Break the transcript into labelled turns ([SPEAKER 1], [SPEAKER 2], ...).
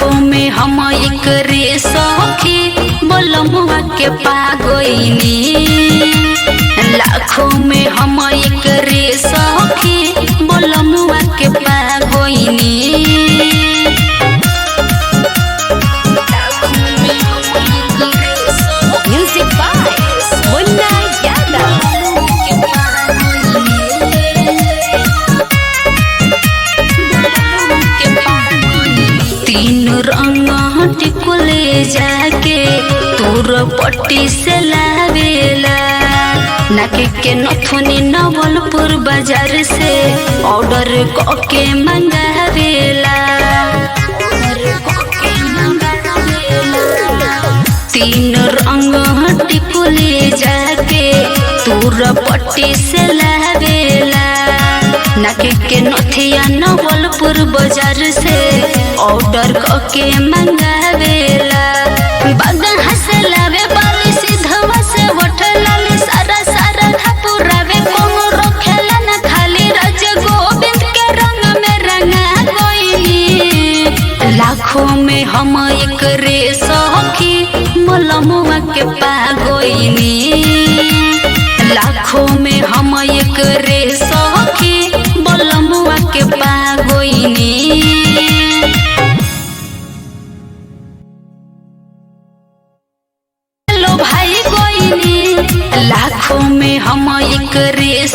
[SPEAKER 1] लाखों में हम एक रे सखी बोलमुआ के पागोइनी। लाखों में हम एक रे सखी बोलमुआ के पागोइनी।
[SPEAKER 2] Music by Munna Yadav.
[SPEAKER 1] तीन रंग टिकुले जाके तोर पट्टी से लावेला। नाके के नथुनी नवलपुर बाजार से ऑर्डर करके मंगावेला। तीन रंग टिकुले जाके तोर पट्टी से लावेला। नाके के नथिया नवलपुर बाजार से ऑर्डर करके मंगावेला। बागा हसे लावे बाली सीधवा से होठलाली सारा सारा खपुरावे कोनो रखेला न खाली राज गोविंद के रंग में रंगा कोइनी। लाखों में हम एक रे सखी बोलमुआ के पागोइनी। लाखों में हम एक रे सखी बोलमुआ के पागोइनी। भाई गोइनी। लाखों में हम एक रे